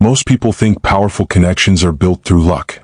Most people think powerful connections are built through luck.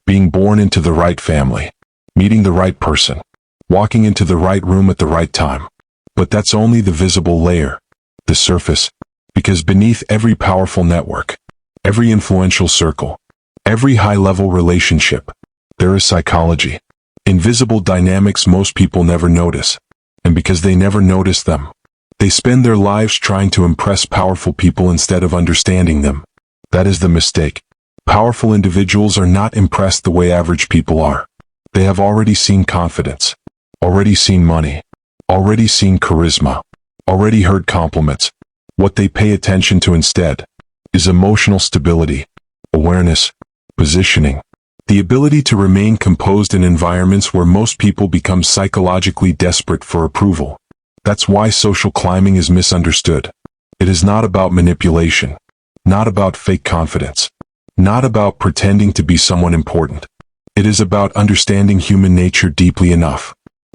Being born into the right family, meeting the right person, walking into the right room at the right time. But that's only the visible layer, the surface, because beneath every powerful network, every influential circle, every high-level relationship, there is psychology. Invisible dynamics most people never notice. And because they never notice them, they spend their lives trying to impress powerful people instead of understanding them. That is the mistake. Powerful individuals are not impressed the way average people are. They have already seen confidence, already seen money, already seen charisma, already heard compliments. What they pay attention to instead is emotional stability, awareness, positioning, the ability to remain composed in environments where most people become psychologically desperate for approval. That's why social climbing is misunderstood. It is not about manipulation, not about fake confidence, not about pretending to be someone important. It is about understanding human nature deeply enough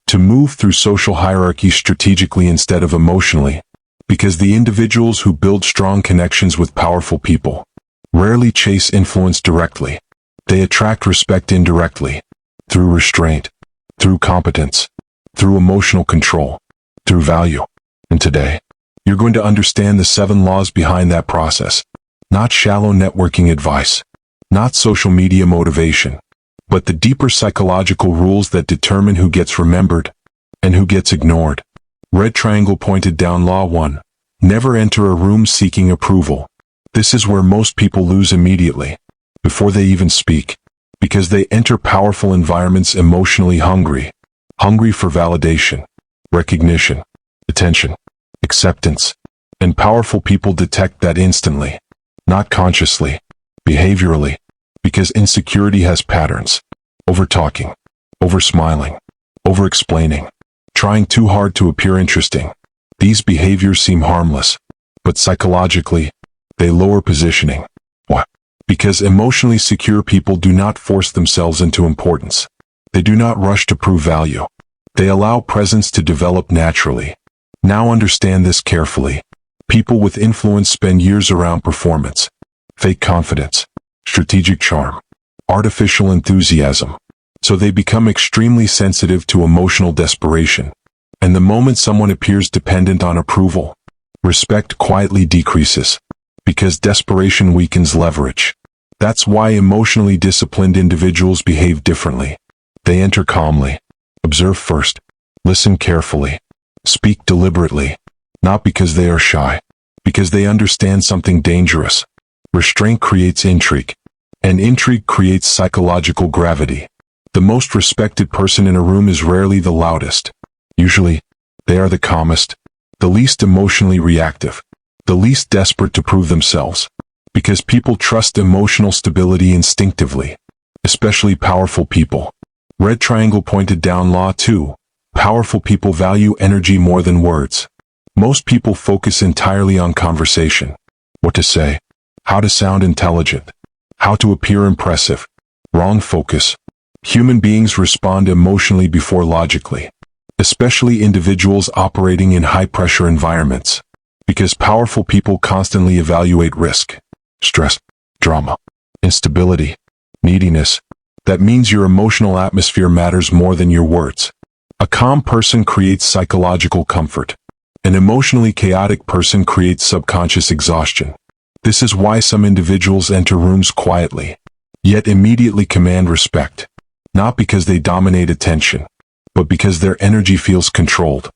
to move through social hierarchies strategically instead of emotionally, because the individuals who build strong connections with powerful people rarely chase influence directly. They attract respect indirectly, through restraint, through competence, through emotional control, through value. And today, you're going to understand the 7 laws behind that process. Not shallow networking advice, not social media motivation, but the deeper psychological rules that determine who gets remembered and who gets ignored. Red triangle pointed down Law 1. Never enter a room seeking approval. This is where most people lose immediately, before they even speak, because they enter powerful environments emotionally hungry for validation, recognition, attention, acceptance, and powerful people detect that instantly, not consciously, behaviorally, because insecurity has patterns: over-talking, over-smiling, over-explaining, trying too hard to appear interesting. These behaviors seem harmless, but psychologically, they lower positioning. Why? Because emotionally secure people do not force themselves into importance. They do not rush to prove value. They allow presence to develop naturally. Now understand this carefully. People with influence spend years around performance, fake confidence, strategic charm, artificial enthusiasm. So they become extremely sensitive to emotional desperation. And the moment someone appears dependent on approval, respect quietly decreases, because desperation weakens leverage. That's why emotionally disciplined individuals behave differently. They enter calmly, observe first, listen carefully, speak deliberately, not because they are shy, because they understand something dangerous. Restraint creates intrigue, and intrigue creates psychological gravity. The most respected person in a room is rarely the loudest. Usually, they are the calmest, the least emotionally reactive, the least desperate to prove themselves, because people trust emotional stability instinctively, especially powerful people. Red triangle pointed down Law 2. Powerful people value energy more than words. Most people focus entirely on conversation. What to say, how to sound intelligent, how to appear impressive. Wrong focus. Human beings respond emotionally before logically, especially individuals operating in high-pressure environments, because powerful people constantly evaluate risk, stress, drama, instability, neediness. That means your emotional atmosphere matters more than your words. A calm person creates psychological comfort. An emotionally chaotic person creates subconscious exhaustion. This is why some individuals enter rooms quietly, yet immediately command respect, not because they dominate attention, but because their energy feels controlled,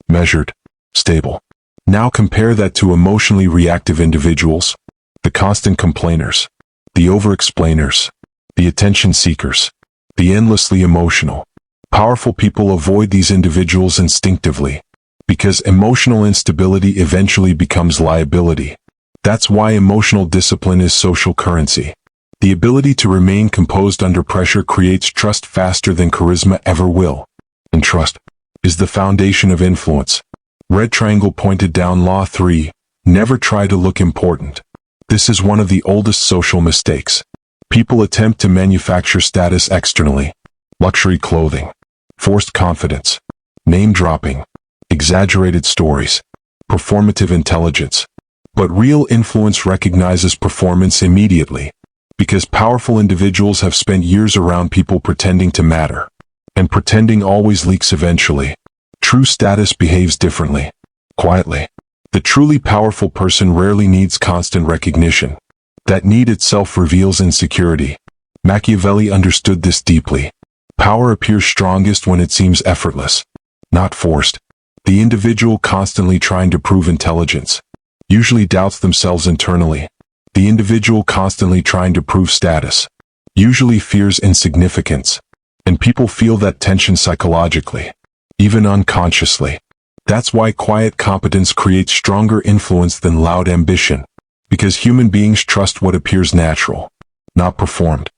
measured, stable. Now compare that to emotionally reactive individuals, the constant complainers, the over-explainers, the attention seekers, the endlessly emotional. Powerful people avoid these individuals instinctively, because emotional instability eventually becomes liability. That's why emotional discipline is social currency. The ability to remain composed under pressure creates trust faster than charisma ever will. And trust is the foundation of influence. Red triangle pointed down Law 3. Never try to look important. This is one of the oldest social mistakes. People attempt to manufacture status externally. Luxury clothing, forced confidence, name dropping, exaggerated stories, performative intelligence. But real influence recognizes performance immediately, because powerful individuals have spent years around people pretending to matter. And pretending always leaks eventually. True status behaves differently. Quietly. The truly powerful person rarely needs constant recognition. That need itself reveals insecurity. Machiavelli understood this deeply. Power appears strongest when it seems effortless, not forced. The individual constantly trying to prove intelligence usually doubts themselves internally. The individual constantly trying to prove status usually fears insignificance. And people feel that tension psychologically, even unconsciously. That's why quiet competence creates stronger influence than loud ambition, because human beings trust what appears natural, not performed.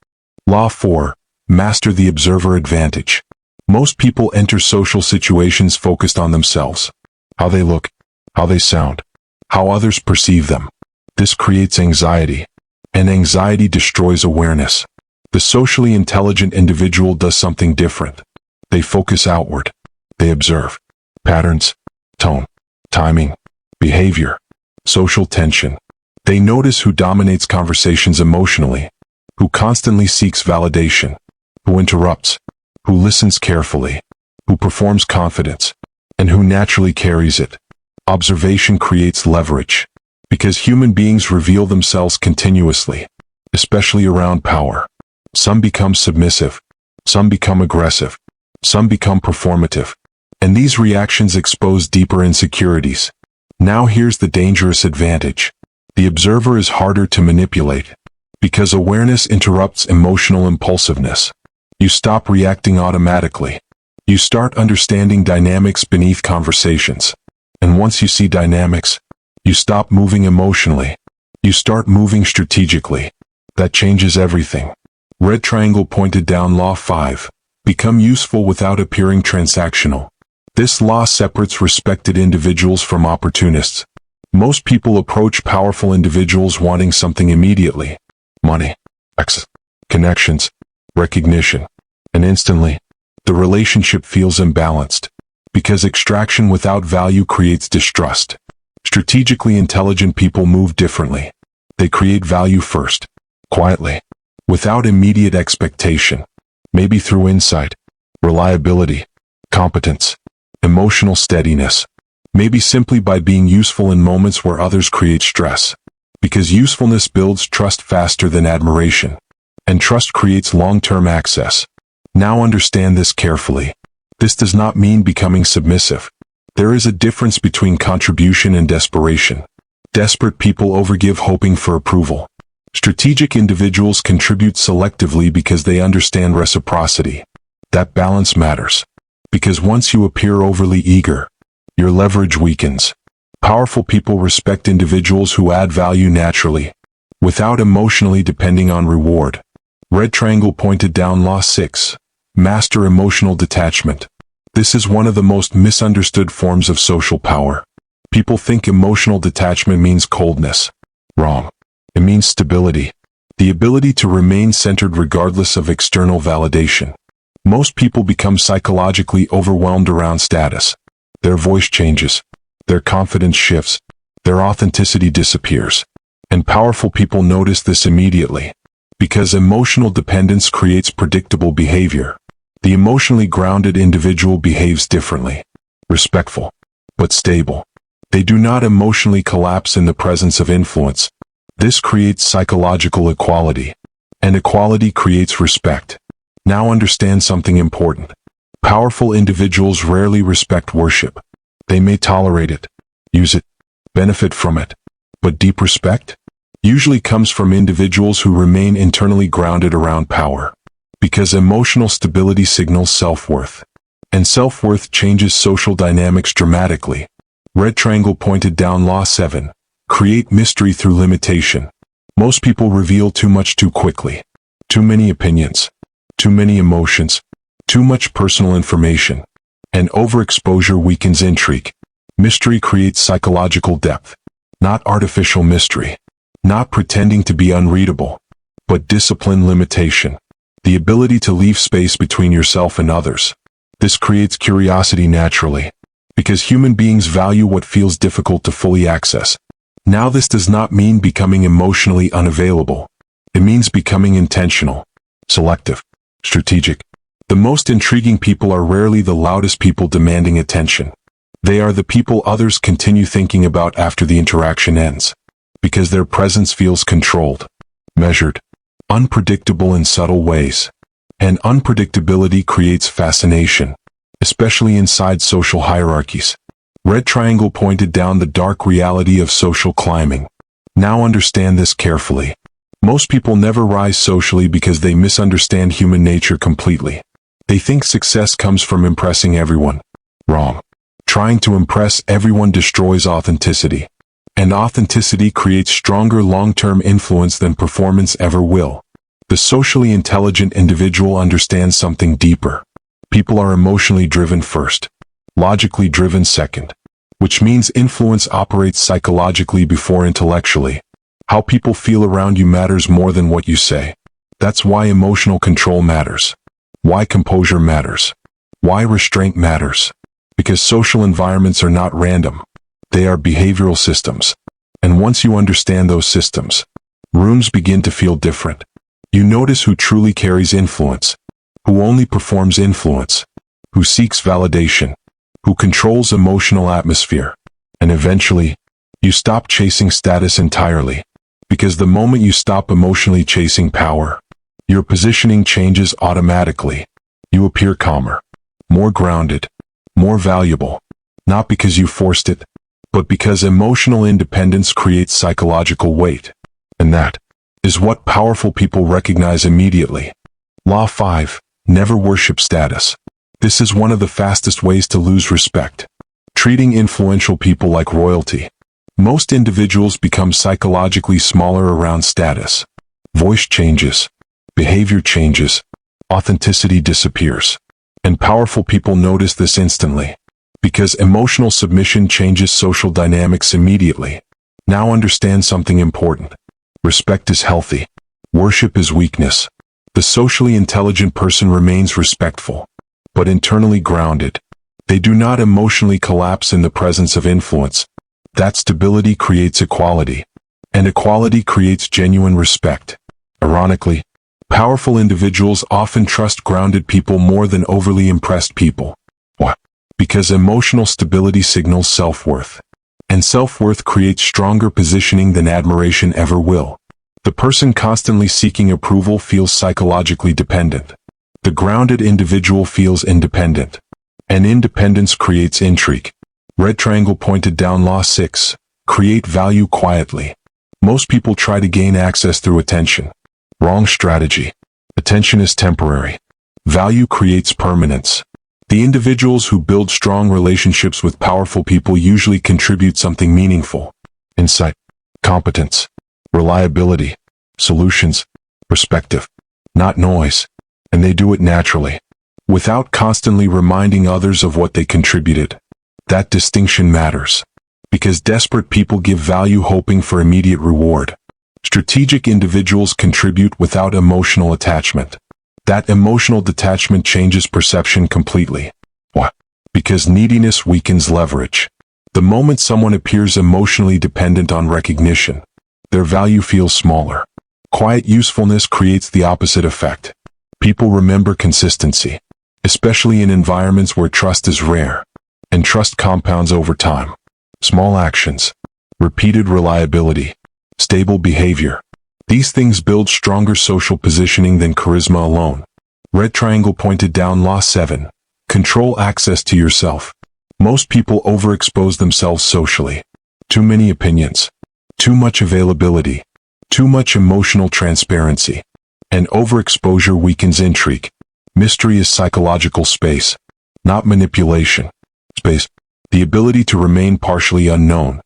Law 4. Master the observer advantage. Most people enter social situations focused on themselves, how they look, how they sound, how others perceive them. This creates anxiety, and anxiety destroys awareness. The socially intelligent individual does something different. They focus outward. They observe patterns, tone, timing, behavior, social tension. They notice who dominates conversations emotionally, who constantly seeks validation, who interrupts, who listens carefully, who performs confidence, and who naturally carries it. Observation creates leverage, because human beings reveal themselves continuously, especially around power. Some become submissive, some become aggressive, some become performative, and these reactions expose deeper insecurities. Now here's the dangerous advantage. The observer is harder to manipulate, because awareness interrupts emotional impulsiveness. You stop reacting automatically. You start understanding dynamics beneath conversations. And once you see dynamics, you stop moving emotionally. You start moving strategically. That changes everything. Red triangle pointed down. Law 5. Become useful without appearing transactional. This law separates respected individuals from opportunists. Most people approach powerful individuals wanting something immediately. Money, access, connections, recognition. And instantly, the relationship feels imbalanced. Because extraction without value creates distrust. Strategically intelligent people move differently. They create value first, quietly, without immediate expectation, maybe through insight, reliability, competence, emotional steadiness, maybe simply by being useful in moments where others create stress, because usefulness builds trust faster than admiration, and trust creates long-term access. Now understand this carefully. This does not mean becoming submissive. There is a difference between contribution and desperation. Desperate people overgive hoping for approval. Strategic individuals contribute selectively because they understand reciprocity. That balance matters. Because once you appear overly eager, your leverage weakens. Powerful people respect individuals who add value naturally, without emotionally depending on reward. Red triangle pointed down. Law 6. Master emotional detachment. This is one of the most misunderstood forms of social power. People think emotional detachment means coldness. Wrong. It means stability. The ability to remain centered regardless of external validation. Most people become psychologically overwhelmed around status. Their voice changes. Their confidence shifts. Their authenticity disappears. And powerful people notice this immediately. Because emotional dependence creates predictable behavior. The emotionally grounded individual behaves differently. Respectful, but stable. They do not emotionally collapse in the presence of influence. This creates psychological equality. And equality creates respect. Now understand something important. Powerful individuals rarely respect worship. They may tolerate it, use it, benefit from it. But deep respect usually comes from individuals who remain internally grounded around power. Because emotional stability signals self-worth. And self-worth changes social dynamics dramatically. Red triangle pointed down. Law 7. Create mystery through limitation. Most people reveal too much too quickly. Too many opinions. Too many emotions. Too much personal information. And overexposure weakens intrigue. Mystery creates psychological depth. Not artificial mystery. Not pretending to be unreadable. But discipline limitation. The ability to leave space between yourself and others. This creates curiosity naturally. Because human beings value what feels difficult to fully access. Now this does not mean becoming emotionally unavailable. It means becoming intentional, selective, strategic. The most intriguing people are rarely the loudest people demanding attention. They are the people others continue thinking about after the interaction ends, because their presence feels controlled, measured, unpredictable in subtle ways. And unpredictability creates fascination, especially inside social hierarchies. Red triangle pointed down the dark reality of social climbing. Now understand this carefully. Most people never rise socially because they misunderstand human nature completely. They think success comes from impressing everyone. Wrong. Trying to impress everyone destroys authenticity. And authenticity creates stronger long-term influence than performance ever will. The socially intelligent individual understands something deeper. People are emotionally driven first, logically driven second, which means influence operates psychologically before intellectually. How people feel around you matters more than what you say. That's why emotional control matters. Why composure matters. Why restraint matters. Because social environments are not random. They are behavioral systems. And once you understand those systems, rooms begin to feel different. You notice who truly carries influence, who only performs influence, who seeks validation, who controls emotional atmosphere. And eventually, you stop chasing status entirely. Because the moment you stop emotionally chasing power, your positioning changes automatically. You appear calmer, more grounded, more valuable. Not because you forced it, but because emotional independence creates psychological weight. And that is what powerful people recognize immediately. Law 5. Never worship status. This is one of the fastest ways to lose respect. Treating influential people like royalty. Most individuals become psychologically smaller around status. Voice changes. Behavior changes. Authenticity disappears. And powerful people notice this instantly. Because emotional submission changes social dynamics immediately. Now understand something important. Respect is healthy. Worship is weakness. The socially intelligent person remains respectful, but internally grounded. They do not emotionally collapse in the presence of influence. That stability creates equality, and equality creates genuine respect. Ironically, powerful individuals often trust grounded people more than overly impressed people. Why? Because emotional stability signals self-worth. And self-worth creates stronger positioning than admiration ever will. The person constantly seeking approval feels psychologically dependent. The grounded individual feels independent. And independence creates intrigue. Red triangle pointed down Law 6. Create value quietly. Most people try to gain access through attention. Wrong strategy. Attention is temporary. Value creates permanence. The individuals who build strong relationships with powerful people usually contribute something meaningful. Insight, competence, reliability, solutions, perspective, not noise. And they do it naturally, without constantly reminding others of what they contributed. That distinction matters, because desperate people give value hoping for immediate reward. Strategic individuals contribute without emotional attachment. That emotional detachment changes perception completely. Why? Because neediness weakens leverage. The moment someone appears emotionally dependent on recognition, their value feels smaller. Quiet usefulness creates the opposite effect. People remember consistency, especially in environments where trust is rare, and trust compounds over time. Small actions, repeated reliability, stable behavior. These things build stronger social positioning than charisma alone. Red triangle pointed down Law 7. Control access to yourself. Most people overexpose themselves socially. Too many opinions. Too much availability. Too much emotional transparency. And overexposure weakens intrigue. Mystery is psychological space, not manipulation. Space. The ability to remain partially unknown.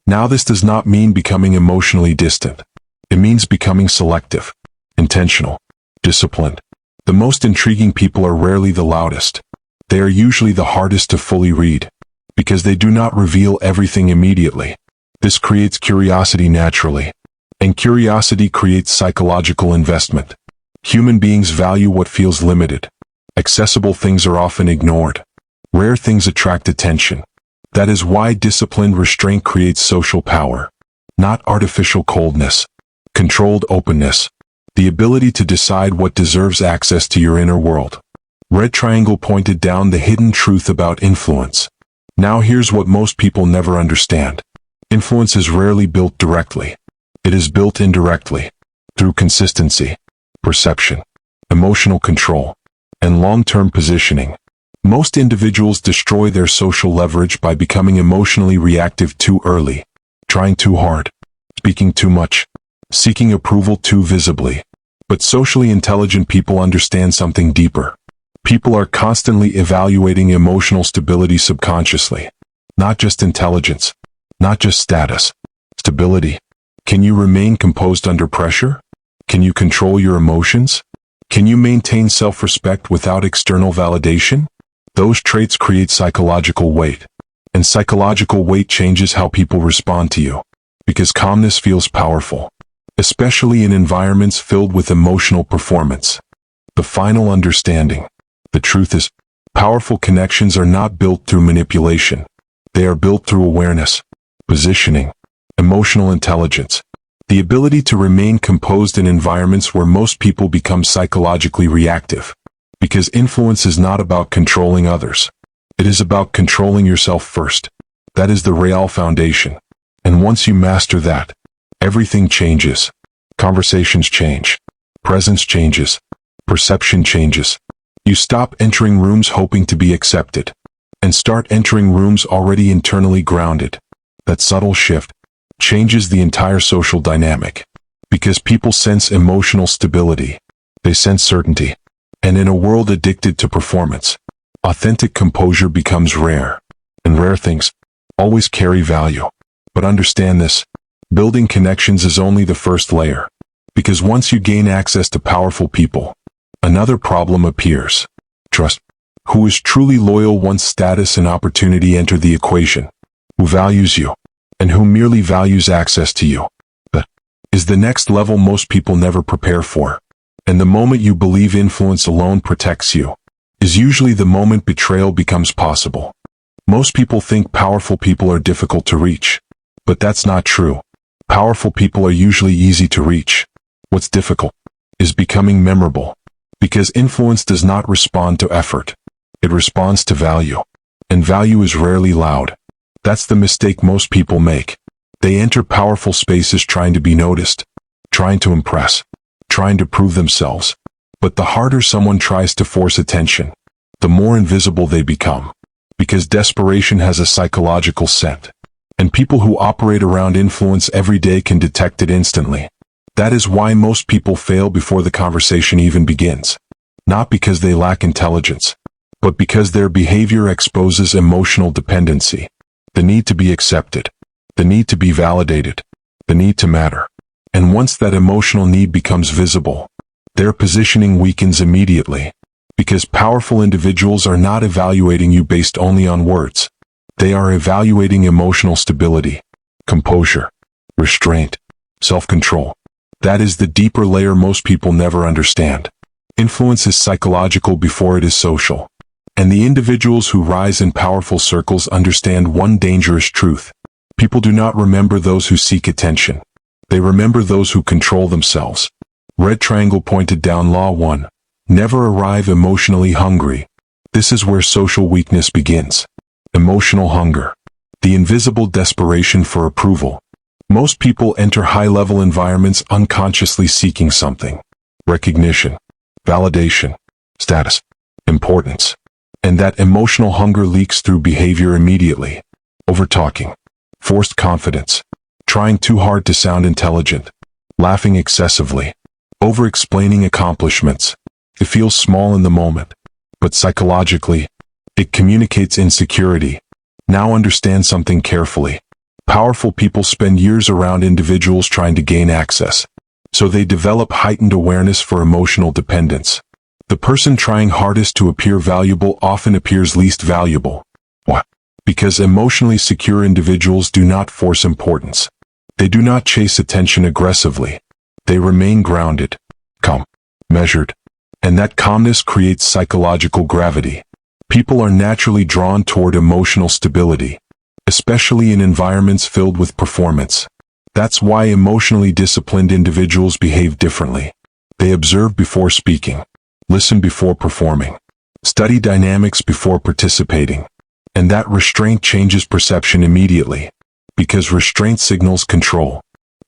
Now this does not mean becoming emotionally distant. It means becoming selective, intentional, disciplined. The most intriguing people are rarely the loudest. They are usually the hardest to fully read, because they do not reveal everything immediately. This creates curiosity naturally, and curiosity creates psychological investment. Human beings value what feels limited. Accessible things are often ignored. Rare things attract attention. That is why disciplined restraint creates social power. not artificial coldness. Controlled openness. The ability to decide what deserves access to your inner world. Red triangle pointed down the hidden truth about influence. Now here's what most people never understand. Influence is rarely built directly. It is built indirectly, through consistency, perception, emotional control, and long-term positioning. Most individuals destroy their social leverage by becoming emotionally reactive too early, trying too hard, speaking too much, seeking approval too visibly. But socially intelligent people understand something deeper. People are constantly evaluating emotional stability subconsciously. Not just intelligence, not just status, stability. Can you remain composed under pressure? Can you control your emotions? Can you maintain self-respect without external validation? Those traits create psychological weight. And psychological weight changes how people respond to you. Because calmness feels powerful, especially in environments filled with emotional performance. The final understanding. The truth is, powerful connections are not built through manipulation. They are built through awareness, positioning, emotional intelligence, the ability to remain composed in environments where most people become psychologically reactive. Because influence is not about controlling others. It is about controlling yourself first. That is the real foundation. And once you master that, everything changes. Conversations change. Presence changes. Perception changes. You stop entering rooms hoping to be accepted, and start entering rooms already internally grounded. That subtle shift changes the entire social dynamic. Because people sense emotional stability. They sense certainty. And in a world addicted to performance, authentic composure becomes rare. And rare things always carry value. But understand this, building connections is only the first layer. Because once you gain access to powerful people, another problem appears. Trust. Who is truly loyal once status and opportunity enter the equation? Who values you? And who merely values access to you? That is the next level most people never prepare for. And the moment you believe influence alone protects you, is usually the moment betrayal becomes possible. Most people think powerful people are difficult to reach. But that's not true. Powerful people are usually easy to reach. What's difficult is becoming memorable. Because influence does not respond to effort. It responds to value. And value is rarely loud. That's the mistake most people make. They enter powerful spaces trying to be noticed, trying to impress, trying to prove themselves. But the harder someone tries to force attention, the more invisible they become. Because desperation has a psychological scent. And people who operate around influence every day can detect it instantly. That is why most people fail before the conversation even begins. Not because they lack intelligence, but because their behavior exposes emotional dependency. The need to be accepted. The need to be validated. The need to matter. And once that emotional need becomes visible, their positioning weakens immediately. Because powerful individuals are not evaluating you based only on words. They are evaluating emotional stability, composure, restraint, self-control. That is the deeper layer most people never understand. Influence is psychological before it is social. And the individuals who rise in powerful circles understand one dangerous truth. People do not remember those who seek attention. They remember those who control themselves. Red triangle pointed down law 1. Never arrive emotionally hungry. This is where social weakness begins. Emotional hunger. The invisible desperation for approval. Most people enter high-level environments unconsciously seeking something. Recognition, validation, status, importance. And that emotional hunger leaks through behavior immediately. Overtalking, forced confidence, trying too hard to sound intelligent, laughing excessively, over-explaining accomplishments. It feels small in the moment, but psychologically, it communicates insecurity. Now understand something carefully. Powerful people spend years around individuals trying to gain access. So they develop heightened awareness for emotional dependence. The person trying hardest to appear valuable often appears least valuable. Why? Because emotionally secure individuals do not force importance. They do not chase attention aggressively. They remain grounded, calm, measured. And that calmness creates psychological gravity. People are naturally drawn toward emotional stability, especially in environments filled with performance. That's why emotionally disciplined individuals behave differently. They observe before speaking, listen before performing, study dynamics before participating. And that restraint changes perception immediately, because restraint signals control,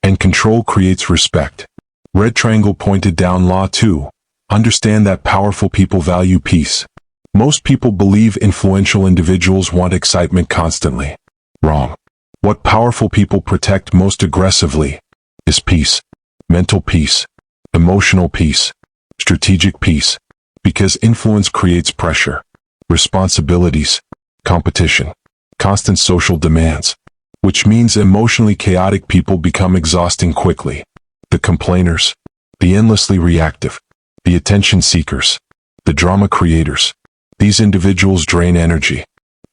and control creates respect. Red triangle pointed down law 2. Understand that powerful people value peace. Most people believe influential individuals want excitement constantly. Wrong. What powerful people protect most aggressively is peace, mental peace, emotional peace, strategic peace, because influence creates pressure, responsibilities, competition, constant social demands, which means emotionally chaotic people become exhausting quickly. The complainers, the endlessly reactive, the attention seekers, the drama creators, these individuals drain energy,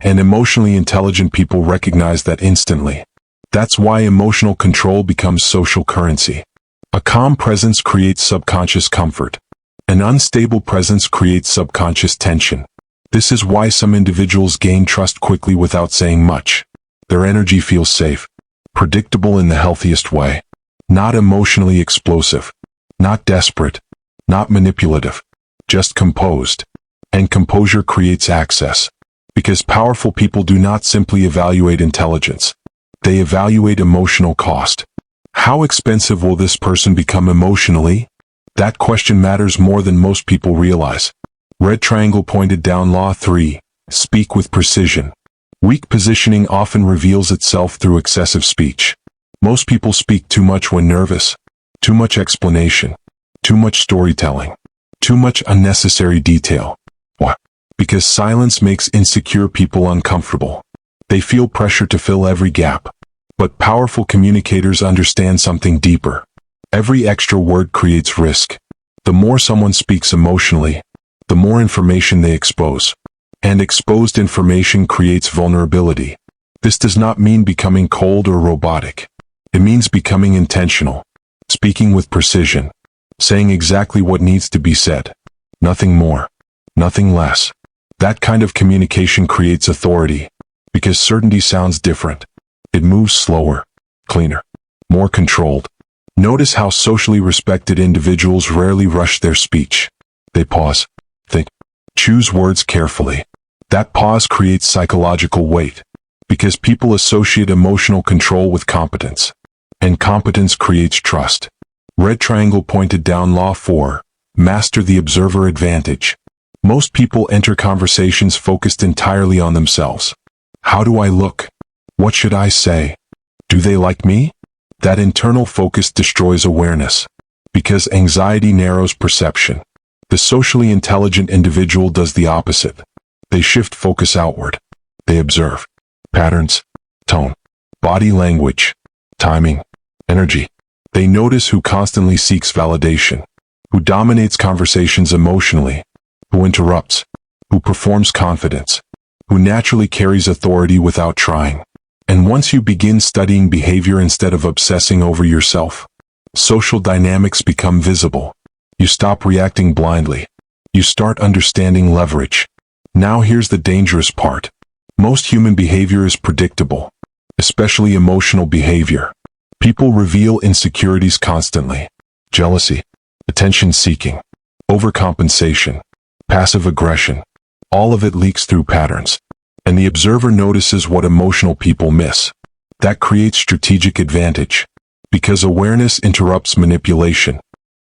and emotionally intelligent people recognize that instantly. That's why emotional control becomes social currency. A calm presence creates subconscious comfort. An unstable presence creates subconscious tension. This is why some individuals gain trust quickly without saying much. Their energy feels safe, predictable in the healthiest way, not emotionally explosive, not desperate, not manipulative, just composed. And composure creates access, because powerful people do not simply evaluate intelligence. They evaluate emotional cost. How expensive will this person become emotionally? That question matters more than most people realize. Red triangle pointed down law 3. Speak with precision. Weak positioning often reveals itself through excessive speech. Most people speak too much when nervous. Too much explanation. Too much storytelling. Too much unnecessary detail. Why? Because silence makes insecure people uncomfortable. They feel pressure to fill every gap. But powerful communicators understand something deeper. Every extra word creates risk. The more someone speaks emotionally, the more information they expose. And exposed information creates vulnerability. This does not mean becoming cold or robotic. It means becoming intentional, speaking with precision, saying exactly what needs to be said. Nothing more, nothing less. That kind of communication creates authority, because certainty sounds different. It moves slower, cleaner, more controlled. Notice how socially respected individuals rarely rush their speech. They pause, think, choose words carefully. That pause creates psychological weight, because people associate emotional control with competence, and competence creates trust. Red triangle pointed down law 4. Master the observer advantage. Most people enter conversations focused entirely on themselves. How do I look? What should I say? Do they like me? That internal focus destroys awareness, because anxiety narrows perception. The socially intelligent individual does the opposite. They shift focus outward. They observe patterns, tone, body language, timing, energy. They notice who constantly seeks validation, who dominates conversations emotionally, who interrupts, who performs confidence, who naturally carries authority without trying. And once you begin studying behavior instead of obsessing over yourself, social dynamics become visible. You stop reacting blindly. You start understanding leverage. Now here's the dangerous part. Most human behavior is predictable, especially emotional behavior. People reveal insecurities constantly. Jealousy, attention-seeking, overcompensation, passive aggression. All of it leaks through patterns. And the observer notices what emotional people miss. That creates strategic advantage, because awareness interrupts manipulation.